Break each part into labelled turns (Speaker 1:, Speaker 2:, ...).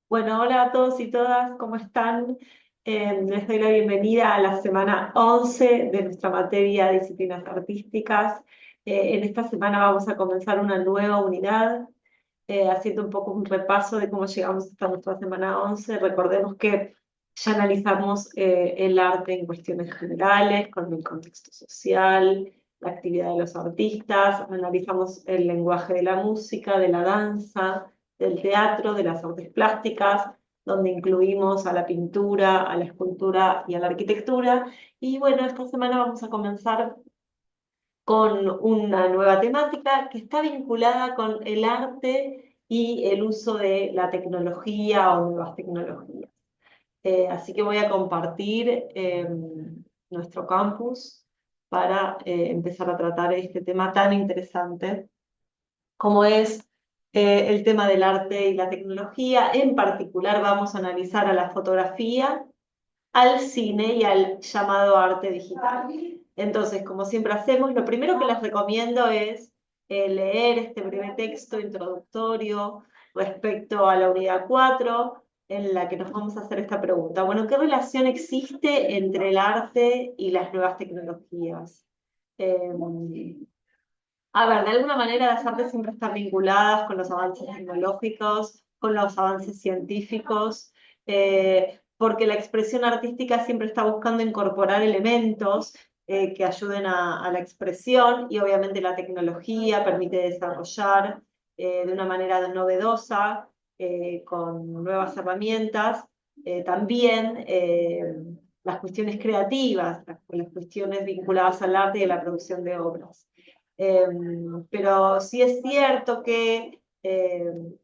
Speaker 1: Bueno, hola a todos y todas, ¿cómo están? Les doy la bienvenida a la semana 11 de nuestra materia de disciplinas artísticas. En esta semana vamos a comenzar una nueva unidad, haciendo un poco un repaso de cómo llegamos hasta nuestra semana 11. Recordemos que ya analizamos el arte en cuestiones generales, con el contexto social, la actividad de los artistas, analizamos el lenguaje de la música, de la danza, del teatro, de las artes plásticas, donde incluimos a la pintura, a la escultura y a la arquitectura. Y bueno, esta semana vamos a comenzar con una nueva temática que está vinculada con el arte y el uso de la tecnología o nuevas tecnologías. Así que voy a compartir nuestro campus para empezar a tratar este tema tan interesante como es el tema del arte y la tecnología. En particular vamos a analizar a la fotografía, al cine y al llamado arte digital. Entonces, como siempre hacemos, lo primero que les recomiendo es leer este breve texto introductorio respecto a la unidad 4, en la que nos vamos a hacer esta pregunta. Bueno, ¿qué relación existe entre el arte y las nuevas tecnologías? Eh, a ver, de alguna manera las artes siempre están vinculadas con los avances tecnológicos, con los avances científicos, porque la expresión artística siempre está buscando incorporar elementos que ayuden a la expresión y obviamente la tecnología permite desarrollar de una manera novedosa, con nuevas herramientas, también las cuestiones creativas, las cuestiones vinculadas al arte y a la producción de obras. Pero sí es cierto que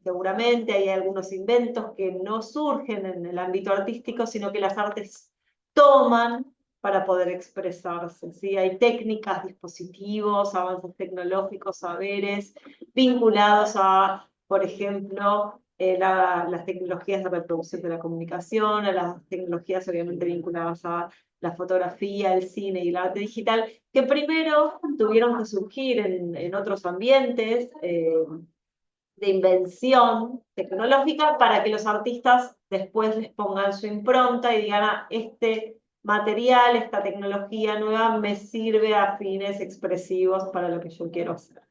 Speaker 1: seguramente hay algunos inventos que no surgen en el ámbito artístico, sino que las artes toman para poder expresarse. ¿Sí? Hay técnicas, dispositivos, avances tecnológicos, saberes vinculados a, por ejemplo, las tecnologías de reproducción de la comunicación, a las tecnologías obviamente vinculadas a la fotografía, el cine y el arte digital, que primero tuvieron que surgir en otros ambientes de invención tecnológica para que los artistas después les pongan su impronta y digan, ah, este material, esta tecnología nueva me sirve a fines expresivos para lo que yo quiero hacer.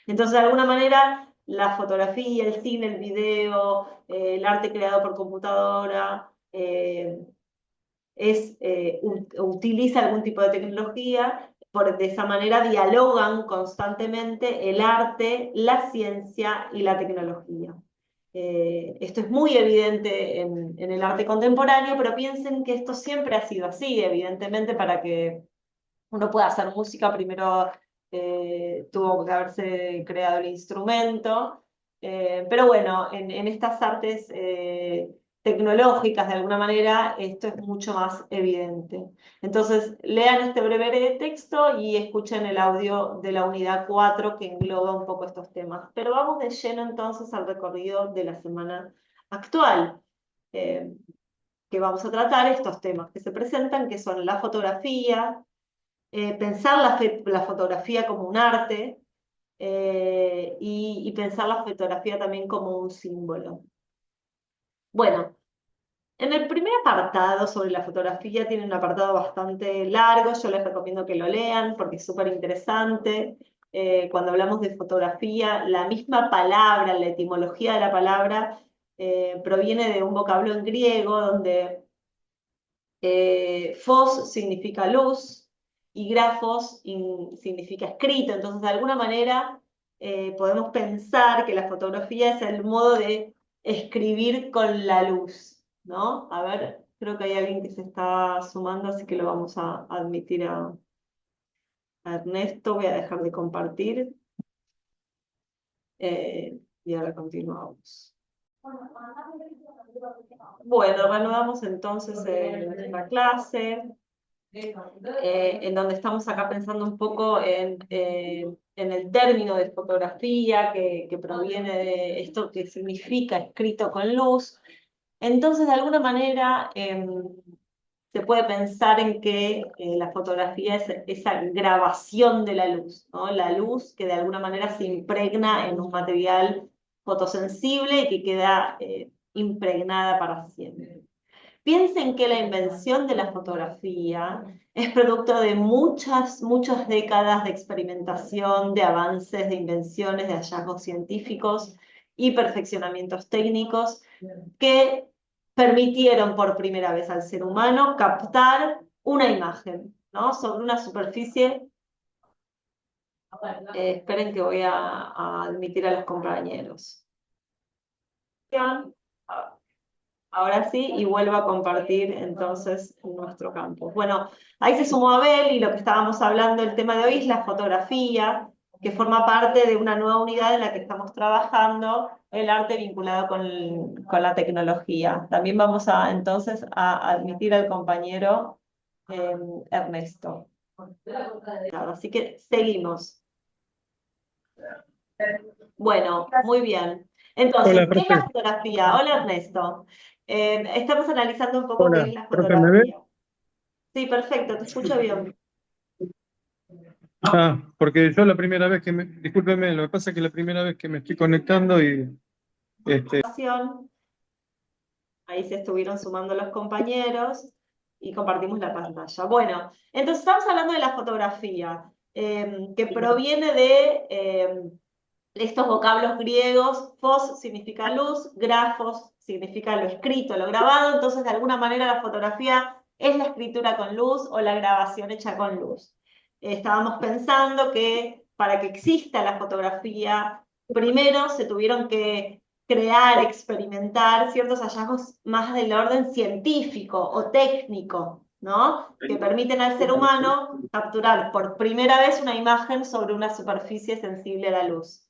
Speaker 1: Entonces, de alguna manera, la fotografía, el cine, el video, el arte creado por computadora, utiliza algún tipo de tecnología, de esa manera dialogan constantemente el arte, la ciencia y la tecnología. Esto es muy evidente en el arte contemporáneo, pero piensen que esto siempre ha sido así, evidentemente para que uno pueda hacer música, primero tuvo que haberse creado el instrumento, pero bueno, en estas artes tecnológicas, de alguna manera, esto es mucho más evidente. Entonces, lean este breve texto y escuchen el audio de la unidad 4 que engloba un poco estos temas. Pero vamos de lleno entonces al recorrido de la semana actual. eh, que vamos a tratar estos temas que se presentan, que son la fotografía, pensar la fotografía como un arte, y pensar la fotografía también como un símbolo. Bueno, en el primer apartado sobre la fotografía tiene un apartado bastante largo, yo les recomiendo que lo lean porque es súper interesante. Cuando hablamos de fotografía, la misma palabra, la etimología de la palabra, proviene de un vocablo en griego donde fos significa luz y grafos significa escrito. Entonces, de alguna manera, podemos pensar que la fotografía es el modo de escribir con la luz, ¿no? A ver, creo que hay alguien que se está sumando, así que lo vamos a admitir a Ernesto. Voy a dejar de compartir y ahora continuamos. Bueno, reanudamos entonces nuestra clase. En donde estamos acá pensando un poco en el término de fotografía que proviene de esto que significa escrito con luz. Entonces, de alguna manera, se puede pensar en que la fotografía es esa grabación de la luz, ¿no? La luz que de alguna manera se impregna en un material fotosensible y que queda impregnada para siempre. Piensen que la invención de la fotografía es producto de muchas, muchas décadas de experimentación, de avances, de invenciones, de hallazgos científicos y perfeccionamientos técnicos que permitieron por primera vez al ser humano captar una imagen, ¿no? Sobre una superficie. Esperen que voy a admitir a los compañeros. Ahora sí, y vuelvo a compartir entonces nuestro campo. Bueno, ahí se sumó Abel y lo que estábamos hablando, el tema de hoy es la fotografía, que forma parte de una nueva unidad en la que estamos trabajando, el arte vinculado con la tecnología. También vamos a entonces a admitir al compañero Ernesto. Claro, así que seguimos. Bueno, muy bien. Entonces,
Speaker 2: Hola,
Speaker 1: ¿qué es la
Speaker 2: profe.
Speaker 1: fotografía? Hola Ernesto. Estamos analizando un poco qué
Speaker 2: Hola,
Speaker 1: es la
Speaker 2: profe, ¿me ve?
Speaker 1: fotografía. Sí, perfecto, te escucho bien.
Speaker 2: Porque yo la primera vez que discúlpeme, lo que pasa es que la primera vez que me estoy conectando y este,
Speaker 1: Ahí se estuvieron sumando los compañeros y compartimos la pantalla. Bueno, entonces estamos hablando de la fotografía, que proviene de estos vocablos griegos. Phos significa luz, grafos significa lo escrito, lo grabado. Entonces, de alguna manera, la fotografía es la escritura con luz o la grabación hecha con luz. Estábamos pensando que para que exista la fotografía, primero se tuvieron que crear, experimentar ciertos hallazgos más del orden científico o técnico, ¿no? Que permiten al ser humano capturar por primera vez una imagen sobre una superficie sensible a la luz.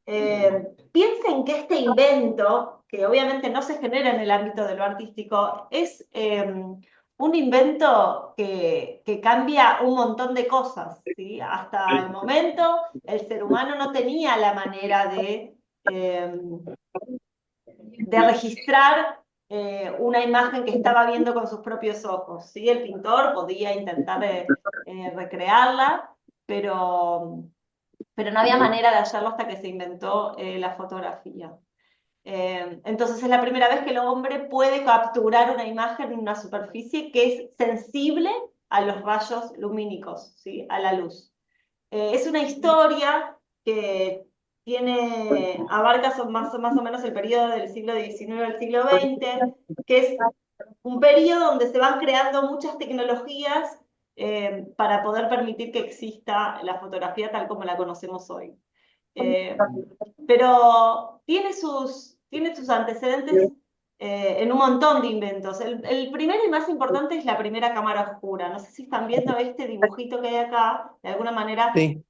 Speaker 1: Piensen que este invento, que obviamente no se genera en el ámbito de lo artístico, es un invento que cambia un montón de cosas, ¿sí? Hasta el momento el ser humano no tenía la manera de registrar una imagen que estaba viendo con sus propios ojos, ¿sí? El pintor podía intentar recrearla, pero no había manera de hacerlo hasta que se inventó la fotografía. Entonces es la primera vez que el hombre puede capturar una imagen en una superficie que es sensible a los rayos lumínicos, ¿sí? A la luz. Es una historia que abarca más o menos el periodo del siglo XIX al siglo XX, que es un periodo donde se van creando muchas tecnologías para poder permitir que exista la fotografía tal como la conocemos hoy. Eh, pero tiene sus antecedentes en un montón de inventos. El primero y más importante es la primera cámara oscura. No sé si están viendo este dibujito que hay acá, de alguna manera
Speaker 2: sí.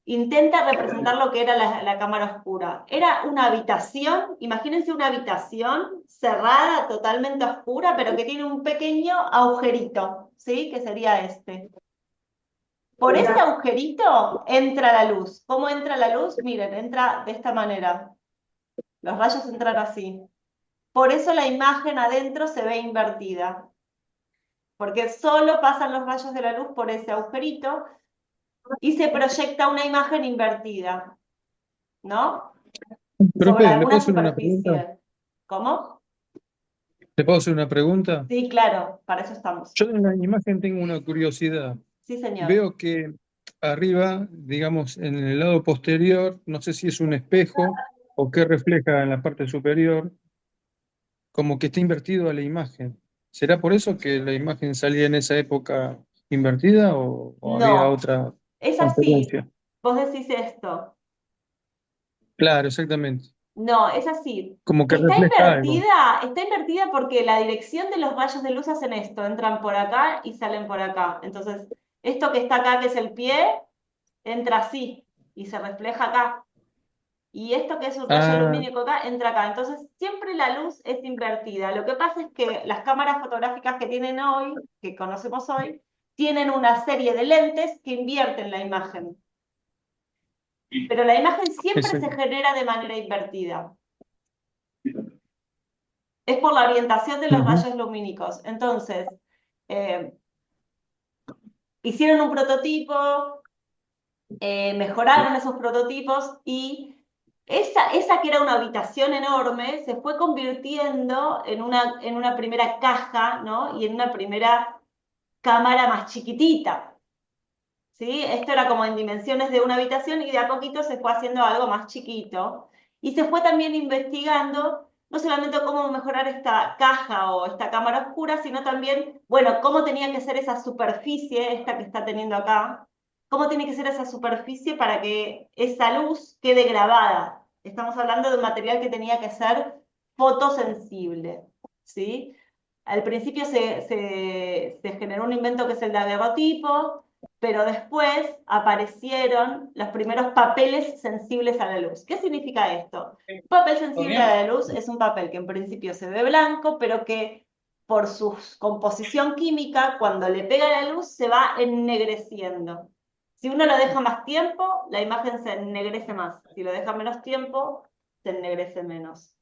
Speaker 1: intenta representar lo que era la cámara oscura. Era una habitación, imagínense una habitación cerrada, totalmente oscura, pero que tiene un pequeño agujerito, ¿sí? Que sería este. Por ese agujerito entra la luz. ¿Cómo entra la luz? Miren, entra de esta manera. Los rayos entran así. Por eso la imagen adentro se ve invertida, porque solo pasan los rayos de la luz por ese agujerito y se proyecta una imagen invertida, ¿no? Sobre
Speaker 2: Profe, ¿le puedo
Speaker 1: alguna
Speaker 2: hacer una pregunta?
Speaker 1: superficie. ¿Cómo?
Speaker 2: ¿Le puedo hacer una pregunta?
Speaker 1: Sí, claro, para eso estamos.
Speaker 2: Yo en la imagen tengo una curiosidad.
Speaker 1: Sí, señor.
Speaker 2: Veo que arriba, digamos, en el lado posterior, no sé si es un espejo o qué refleja en la parte superior, como que está invertido a la imagen. ¿Será por eso que la imagen salía en esa época invertida o había
Speaker 1: No,
Speaker 2: otra
Speaker 1: es así.
Speaker 2: consecuencia?
Speaker 1: Vos decís esto.
Speaker 2: Claro, exactamente.
Speaker 1: No, es así.
Speaker 2: Como que
Speaker 1: Está
Speaker 2: refleja algo.
Speaker 1: invertida, está invertida porque la dirección de los rayos de luz hacen esto, entran por acá y salen por acá. Entonces, esto que está acá, que es el pie, entra así y se refleja acá. Y esto que es un rayo
Speaker 2: Ah,
Speaker 1: lumínico acá, entra acá. Entonces, siempre la luz es invertida. Lo que pasa es que las cámaras fotográficas que tienen hoy, que conocemos hoy, tienen una serie de lentes que invierten la imagen. Pero la imagen siempre
Speaker 2: ese.
Speaker 1: se genera de manera invertida. Es por la orientación de los
Speaker 2: Ujú.
Speaker 1: rayos lumínicos. Entonces, eh, hicieron un prototipo, mejoraron esos prototipos y Esa que era una habitación enorme se fue convirtiendo en una primera caja, ¿no? Y en una primera cámara más chiquitita. ¿Sí? Esto era como en dimensiones de una habitación y de a poquito se fue haciendo algo más chiquito. Y se fue también investigando no solamente cómo mejorar esta caja o esta cámara oscura, sino también, bueno, cómo tenía que ser esa superficie, esta que está teniendo acá, cómo tiene que ser esa superficie para que esa luz quede grabada. Estamos hablando de un material que tenía que ser fotosensible, ¿sí? Al principio se generó un invento que es el daguerrotipo, pero después aparecieron los primeros papeles sensibles a la luz. ¿Qué significa esto? Un papel
Speaker 2: ¿Todo
Speaker 1: sensible
Speaker 2: bien?
Speaker 1: a la luz es un papel que en principio se ve blanco, pero que por su composición química, cuando le pega la luz, se va ennegreciendo. Si uno lo deja más tiempo, la imagen se ennegrece más. Si lo deja menos tiempo, se ennegrece menos.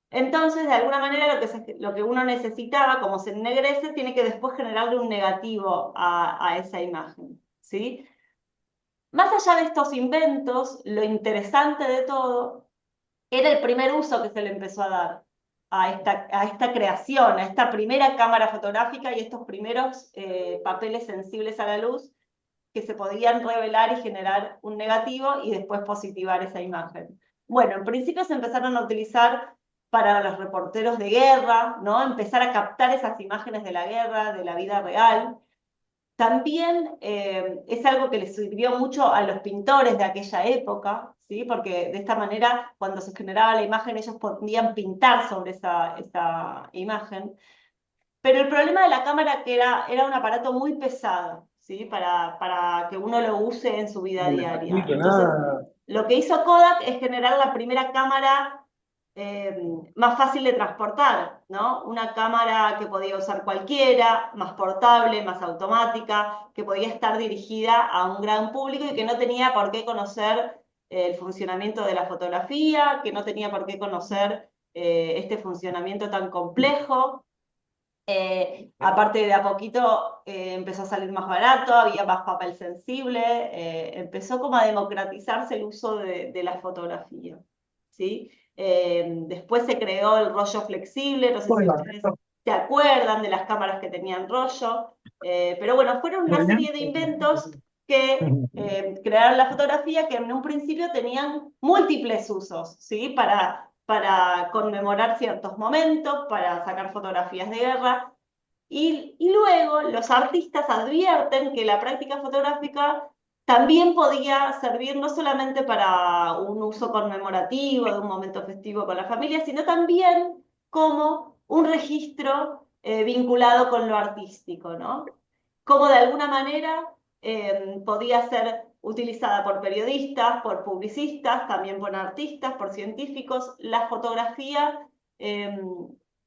Speaker 1: Entonces, de alguna manera, lo que uno necesitaba, como se ennegrece, tiene que después generarle un negativo a esa imagen, ¿sí? Más allá de estos inventos, lo interesante de todo era el primer uso que se le empezó a dar a esta creación, a esta primera cámara fotográfica y estos primeros papeles sensibles a la luz que se podían revelar y generar un negativo y después positivar esa imagen. Bueno, en principio se empezaron a utilizar para los reporteros de guerra, ¿no? Empezar a captar esas imágenes de la guerra, de la vida real. También es algo que les sirvió mucho a los pintores de aquella época, ¿sí? Porque de esta manera, cuando se generaba la imagen, ellos podían pintar sobre esa imagen. Pero el problema de la cámara que era un aparato muy pesado, ¿sí? Para que uno lo use en su vida
Speaker 2: No
Speaker 1: diaria.
Speaker 2: necesito
Speaker 1: Entonces,
Speaker 2: nada.
Speaker 1: lo que hizo Kodak es generar la primera cámara más fácil de transportar, ¿no? Una cámara que podía usar cualquiera, más portable, más automática, que podía estar dirigida a un gran público y que no tenía por qué conocer el funcionamiento de la fotografía, que no tenía por qué conocer este funcionamiento tan complejo. Aparte de a poquito empezó a salir más barato, había más papel sensible, empezó como a democratizarse el uso de la fotografía, ¿sí? Después se creó el rollo flexible, no sé si ustedes se acuerdan de las cámaras que tenían rollo, pero bueno, fueron
Speaker 2: ¿Todo
Speaker 1: una
Speaker 2: bien?
Speaker 1: serie de inventos que crearon la fotografía que en un principio tenían múltiples usos, ¿sí? Para conmemorar ciertos momentos, para sacar fotografías de guerra. Y luego los artistas advierten que la práctica fotográfica también podía servir no solamente para un uso conmemorativo de un momento festivo con la familia, sino también como un registro vinculado con lo artístico, ¿no? Como de alguna manera podía ser utilizada por periodistas, por publicistas, también por artistas, por científicos. Eh,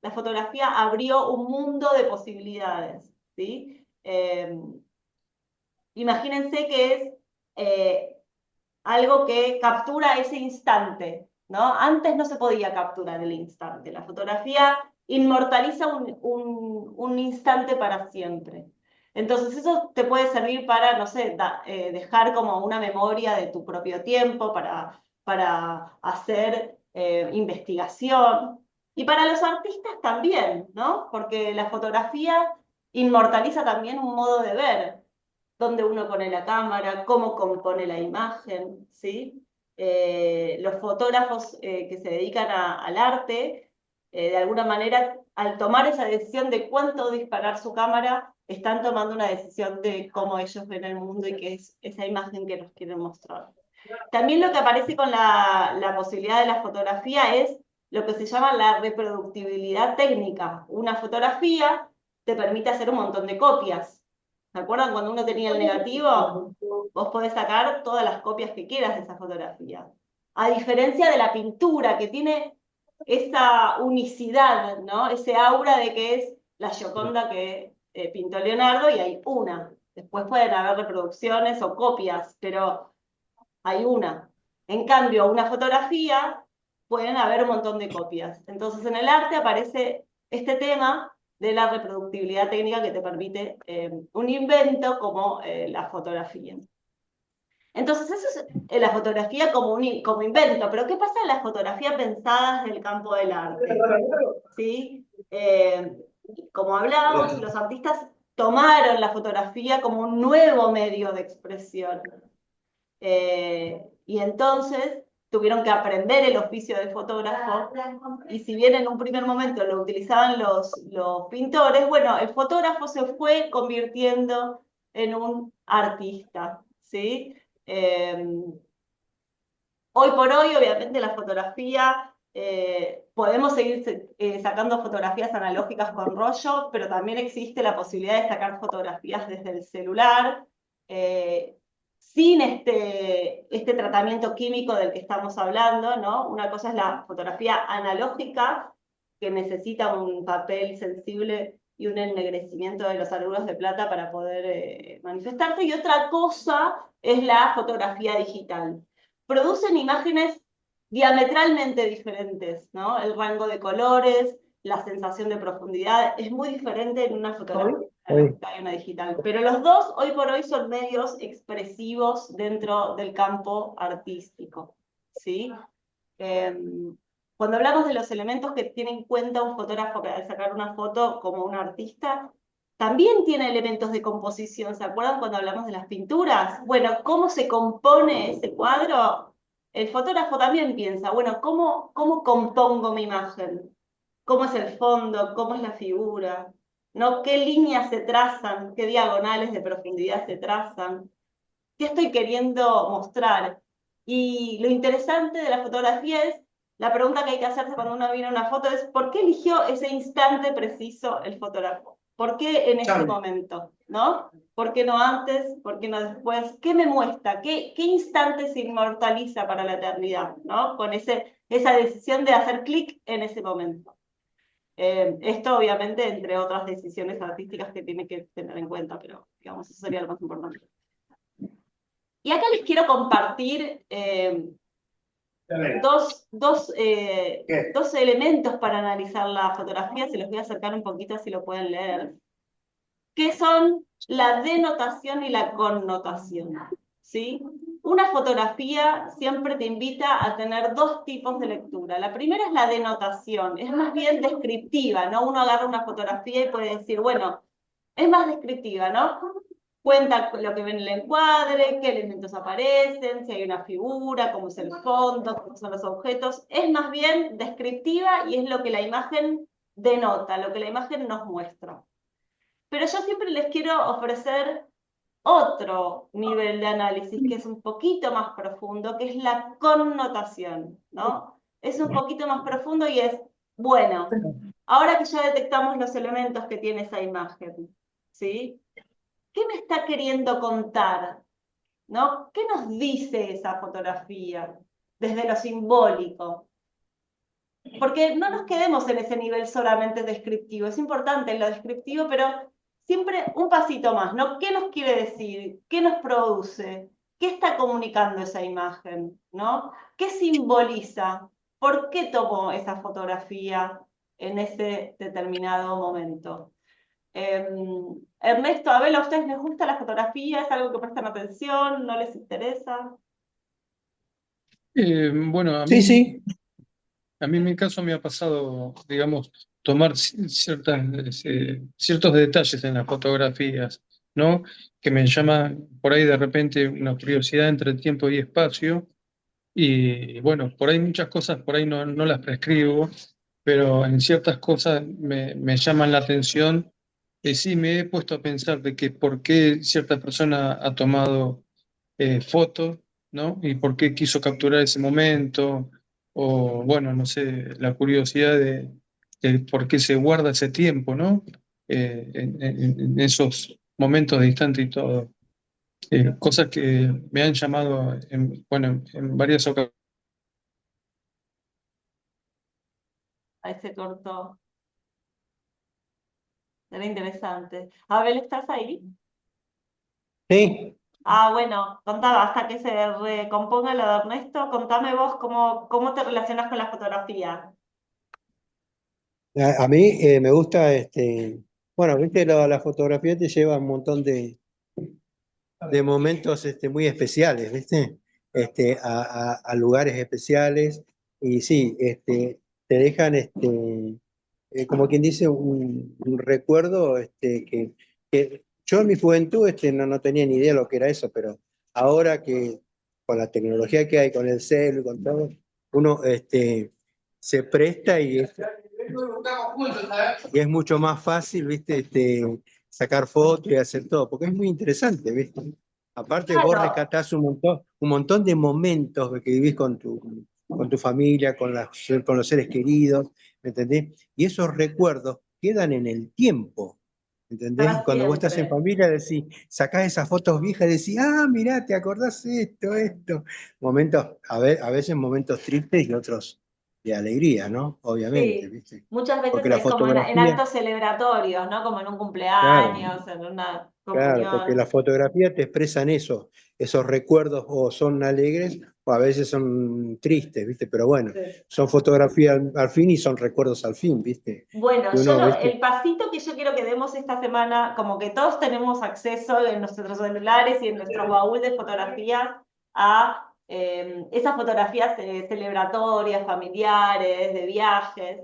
Speaker 1: la fotografía abrió un mundo de posibilidades, ¿sí? Imagínense que es algo que captura ese instante, ¿no? Antes no se podía capturar el instante. La fotografía inmortaliza un instante para siempre. Entonces eso te puede servir para, no sé, dejar como una memoria de tu propio tiempo, para hacer investigación. Y para los artistas también, ¿no? Porque la fotografía inmortaliza también un modo de ver dónde uno pone la cámara, cómo compone la imagen, ¿sí? Los fotógrafos que se dedican al arte, de alguna manera, al tomar esa decisión de cuánto disparar su cámara, están tomando una decisión de cómo ellos ven el mundo y qué es esa imagen que nos quieren mostrar. También lo que aparece con la posibilidad de la fotografía es lo que se llama la reproductibilidad técnica. Una fotografía te permite hacer un montón de copias. ¿Se acuerdan cuando uno tenía el negativo? Vos podés sacar todas las copias que quieras de esa fotografía. A diferencia de la pintura, que tiene esa unicidad, ¿no? Ese aura de que es la Gioconda que pintó Leonardo y hay una. Después pueden haber reproducciones o copias, pero hay una. En cambio, una fotografía pueden haber un montón de copias. Entonces, en el arte aparece este tema de la reproductibilidad técnica que te permite un invento como la fotografía. Entonces, eso es la fotografía como, como invento, pero ¿qué pasa en la fotografía pensada desde el campo del arte? ¿Sí? Como hablábamos, los artistas tomaron la fotografía como un nuevo medio de expresión. Y entonces tuvieron que aprender el oficio de fotógrafo, y si bien en un primer momento lo utilizaban los pintores, bueno, el fotógrafo se fue convirtiendo en un artista, ¿sí? Hoy por hoy, obviamente, la fotografía, podemos seguir sacando fotografías analógicas con rollo, pero también existe la posibilidad de sacar fotografías desde el celular, eh, sin este tratamiento químico del que estamos hablando, ¿no? Una cosa es la fotografía analógica, que necesita un papel sensible y un ennegrecimiento de los ángulos de plata para poder manifestarse, y otra cosa es la fotografía digital. Producen imágenes diametralmente diferentes, ¿no? El rango de colores, la sensación de profundidad es muy diferente en una fotografía analógica y una digital. Pero los dos, hoy por hoy, son medios expresivos dentro del campo artístico, ¿sí? Eh, Cuando hablamos de los elementos que tiene en cuenta un fotógrafo al sacar una foto como un artista, también tiene elementos de composición. ¿Se acuerdan cuando hablamos de las pinturas? Bueno, ¿cómo se compone ese cuadro? El fotógrafo también piensa, bueno, ¿cómo compongo mi imagen? ¿Cómo es el fondo? ¿Cómo es la figura? ¿No? ¿Qué líneas se trazan? ¿Qué diagonales de profundidad se trazan? ¿Qué estoy queriendo mostrar? Y lo interesante de la fotografía es, la pregunta que hay que hacerse cuando uno mira una foto es, ¿por qué eligió ese instante preciso el fotógrafo? ¿Por qué en ese momento? ¿No? ¿Por qué no antes? ¿Por qué no después? ¿Qué me muestra? ¿Qué instante se inmortaliza para la eternidad? ¿No? Con esa decisión de hacer clic en ese momento. Esto obviamente entre otras decisiones artísticas que tiene que tener en cuenta, pero digamos, eso sería lo más importante. Y acá les quiero compartir dos elementos para analizar la fotografía, se los voy a acercar un poquito así lo pueden leer, que son la denotación y la connotación, ¿sí? Una fotografía siempre te invita a tener dos tipos de lectura. La primera es la denotación, es más bien descriptiva, ¿no? Uno agarra una fotografía y puede decir, bueno, es más descriptiva, ¿no? Cuenta lo que ven en el encuadre, qué elementos aparecen, si hay una figura, cómo es el fondo, cómo son los objetos. Es más bien descriptiva y es lo que la imagen denota, lo que la imagen nos muestra. Pero yo siempre les quiero ofrecer otro nivel de análisis que es un poquito más profundo, que es la connotación, ¿no? Es un poquito más profundo y es, bueno, ahora que ya detectamos los elementos que tiene esa imagen, ¿sí? ¿Qué me está queriendo contar? ¿No? ¿Qué nos dice esa fotografía desde lo simbólico? Porque no nos quedemos en ese nivel solamente descriptivo. Es importante lo descriptivo, pero siempre un pasito más, ¿no? ¿Qué nos quiere decir? ¿Qué nos produce? ¿Qué está comunicando esa imagen? ¿No? ¿Qué simboliza? ¿Por qué tomó esa fotografía en ese determinado momento? Ernesto, Abel, ¿a ustedes les gusta la fotografía? ¿Es algo que prestan atención? ¿No les interesa?
Speaker 2: Bueno,
Speaker 3: Sí, sí.
Speaker 2: a mí en mi caso me ha pasado, digamos, tomar ciertos detalles en las fotografías, ¿no? Que me llaman por ahí de repente una curiosidad entre tiempo y espacio. Y bueno, por ahí muchas cosas, por ahí no las prescribo, pero en ciertas cosas me llaman la atención. Y sí, me he puesto a pensar de que por qué cierta persona ha tomado fotos, ¿no? Y por qué quiso capturar ese momento, o bueno, no sé, la curiosidad de por qué se guarda ese tiempo, ¿no? En esos momentos de instante y todo. Cosas que me han llamado, bueno, en varias ocasiones.
Speaker 1: Ahí se cortó. Era interesante. Abel, ¿estás ahí?
Speaker 3: Sí,
Speaker 1: Ah, bueno, contaba, hasta que se recomponga lo de Ernesto, contame vos cómo te relacionas con la fotografía.
Speaker 3: a mí me gusta, bueno, viste, la fotografía te lleva un montón de momentos muy especiales, ¿viste? A lugares especiales y sí, te dejan, como quien dice, un recuerdo que yo en mi juventud no tenía ni idea de lo que era eso, pero ahora que con la tecnología que hay, con el cel, con todo, uno se presta y es mucho más fácil, ¿viste? Sacar fotos y hacer todo, porque es muy interesante, ¿viste? Aparte, vos
Speaker 1: Claro,
Speaker 3: rescatás un montón de momentos que vivís con tu familia, con los seres queridos, ¿me entendés? Y esos recuerdos quedan en el tiempo, ¿entendés? Y
Speaker 1: para
Speaker 3: cuando vos estás en
Speaker 1: siempre.
Speaker 3: familia, decís, sacás esas fotos viejas y decís, ah, mirá, te acordás esto. Momentos, a veces momentos tristes y otros de alegría, ¿no? Obviamente,
Speaker 1: Sí,
Speaker 3: ¿viste?
Speaker 1: muchas veces
Speaker 3: Porque la
Speaker 1: es como en
Speaker 3: fotografía,
Speaker 1: actos celebratorios, ¿no? Como en un
Speaker 3: claro,
Speaker 1: cumpleaños, en una
Speaker 3: claro, porque la
Speaker 1: comunión.
Speaker 3: fotografía te expresan eso, esos recuerdos o son alegres o a veces son tristes, ¿viste? Pero bueno,
Speaker 1: Sí.
Speaker 3: son fotografías al fin y son recuerdos al fin, ¿viste?
Speaker 1: Bueno,
Speaker 3: Y uno, ¿viste?
Speaker 1: el pasito que yo quiero que demos esta semana, como que todos tenemos acceso en nuestros celulares y en nuestros baúl de fotografías a esas fotografías celebratorias, familiares, de viajes.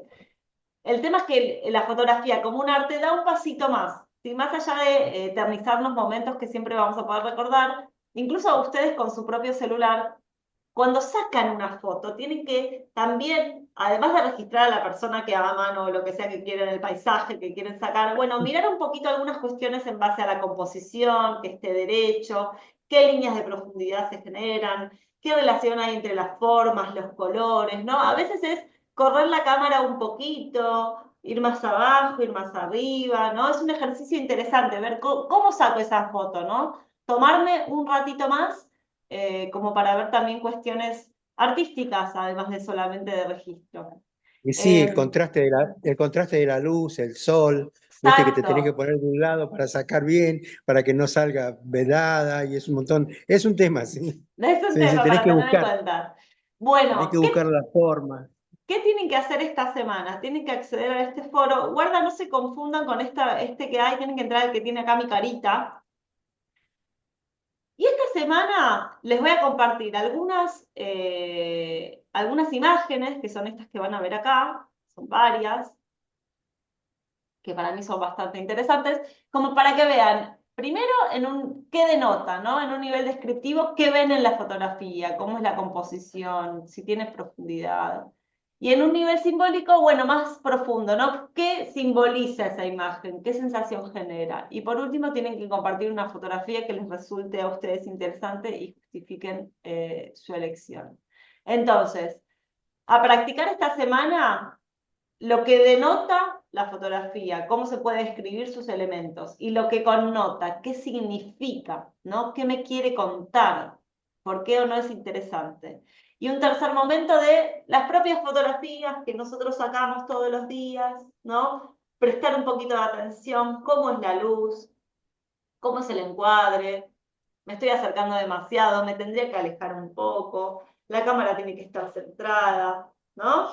Speaker 1: El tema es que la fotografía como un arte da un pasito más, ¿sí? Más allá de eternizar los momentos que siempre vamos a poder recordar, incluso a ustedes con su propio celular, cuando sacan una foto, tienen que también, además de registrar a la persona que aman o lo que sea que quieren, el paisaje que quieren sacar, bueno, mirar un poquito algunas cuestiones en base a la composición, que esté derecho, qué líneas de profundidad se generan, qué relación hay entre las formas, los colores, ¿no? A veces es correr la cámara un poquito, ir más abajo, ir más arriba, ¿no? Es un ejercicio interesante ver cómo saco esa foto, ¿no? Tomarme un ratito más como para ver también cuestiones artísticas, además de solamente de registro.
Speaker 3: Y sí,
Speaker 1: Eh,
Speaker 3: el contraste de la luz, el sol, ¿viste? Que te tenés que
Speaker 1: exacto,
Speaker 3: poner de un lado para sacar bien, para que no salga vedada y es un montón, es un tema, sí.
Speaker 1: es un
Speaker 3: Sí, sí,
Speaker 1: tema para tener en cuenta.
Speaker 3: tenés que
Speaker 1: Bueno,
Speaker 3: buscar la forma.
Speaker 1: ¿qué tienen que hacer esta semana? Tienen que acceder a este foro. Guarda, no se confundan con este que hay, tienen que entrar al que tiene acá mi carita. Y esta semana les voy a compartir algunas imágenes, que son estas que van a ver acá, son varias, que para mí son bastante interesantes, como para que vean, primero, qué denota, ¿no? En un nivel descriptivo, qué ven en la fotografía, cómo es la composición, si tiene profundidad. Y en un nivel simbólico, bueno, más profundo, ¿no? ¿Qué simboliza esa imagen? ¿Qué sensación genera? Y por último, tienen que compartir una fotografía que les resulte a ustedes interesante y justifiquen su elección. Entonces, a practicar esta semana lo que denota la fotografía, cómo se puede describir sus elementos y lo que connota, qué significa, ¿no? ¿Qué me quiere contar? ¿Por qué o no es interesante? Y un tercer momento de las propias fotografías que nosotros sacamos todos los días, ¿no? Prestar un poquito de atención, cómo es la luz, cómo es el encuadre, me estoy acercando demasiado, me tendría que alejar un poco, la cámara tiene que estar centrada, ¿no?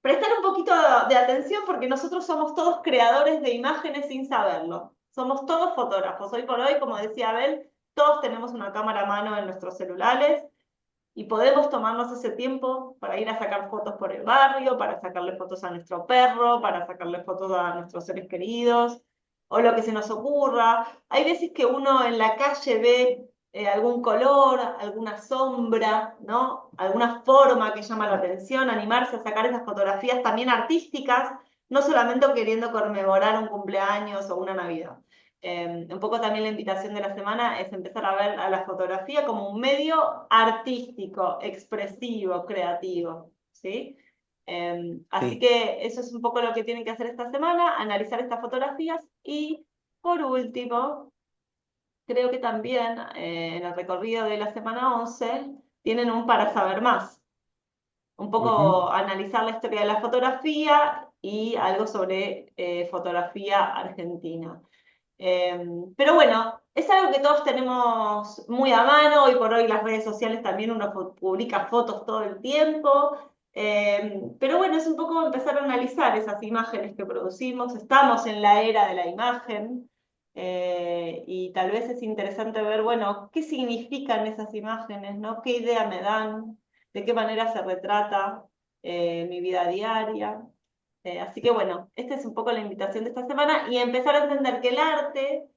Speaker 1: Prestar un poquito de atención porque nosotros somos todos creadores de imágenes sin saberlo. Somos todos fotógrafos. Hoy por hoy, como decía Abel, todos tenemos una cámara a mano en nuestros celulares y podemos tomarnos ese tiempo para ir a sacar fotos por el barrio, para sacarle fotos a nuestro perro, para sacarle fotos a nuestros seres queridos, o lo que se nos ocurra. Hay veces que uno en la calle ve algún color, alguna sombra, ¿no? Alguna forma que llama la atención, animarse a sacar esas fotografías también artísticas, no solamente queriendo conmemorar un cumpleaños o una Navidad. Un poco también la invitación de la semana es empezar a ver a la fotografía como un medio artístico, expresivo, creativo, ¿sí? Así
Speaker 3: Sí,
Speaker 1: que eso es un poco lo que tienen que hacer esta semana, analizar estas fotografías y, por último, creo que también en el recorrido de la semana 11 tienen un para saber más, un
Speaker 3: ujú,
Speaker 1: poco analizar la historia de la fotografía y algo sobre fotografía argentina. Pero bueno, es algo que todos tenemos muy a mano. Hoy por hoy las redes sociales también uno publica fotos todo el tiempo. Pero bueno, es un poco empezar a analizar esas imágenes que producimos. Estamos en la era de la imagen. y tal vez es interesante ver, bueno, qué significan esas imágenes, ¿no? ¿Qué idea me dan? ¿De qué manera se retrata mi vida diaria? Así que bueno, esta es un poco la invitación de esta semana y empezar a entender que el arte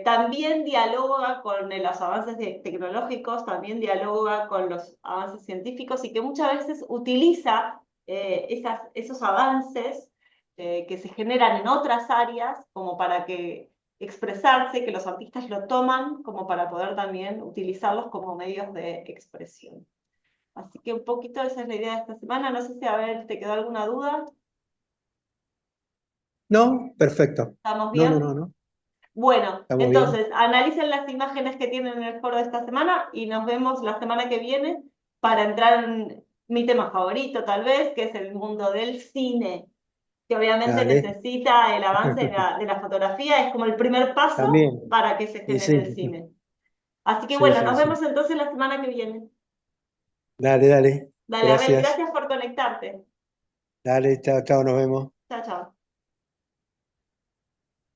Speaker 1: también dialoga con los avances tecnológicos, también dialoga con los avances científicos y que muchas veces utiliza esos avances que se generan en otras áreas como para que expresarse, que los artistas lo toman como para poder también utilizarlos como medios de expresión. Así que un poquito esa es la idea de esta semana. No sé si a ver, ¿te quedó alguna duda?
Speaker 3: No, perfecto.
Speaker 1: ¿Estamos
Speaker 3: No, no,
Speaker 1: bien?
Speaker 3: no, no.
Speaker 1: Bueno,
Speaker 3: Estamos bien.
Speaker 1: entonces, analicen las imágenes que tienen en el foro de esta semana y nos vemos la semana que viene para entrar en mi tema favorito, tal vez, que es el mundo del cine, que obviamente
Speaker 3: Dale.
Speaker 1: necesita el avance de la fotografía, es como el primer paso
Speaker 3: También.
Speaker 1: para que se
Speaker 3: Y
Speaker 1: genere
Speaker 3: sí,
Speaker 1: el cine. Así que
Speaker 3: sí,
Speaker 1: bueno,
Speaker 3: sí,
Speaker 1: nos
Speaker 3: sí.
Speaker 1: vemos entonces la semana que viene.
Speaker 3: Dale, dale.
Speaker 1: Dale, Abel,
Speaker 3: Gracias.
Speaker 1: gracias por conectarte.
Speaker 3: Dale, chao, chao, nos vemos.
Speaker 1: Chao, chao.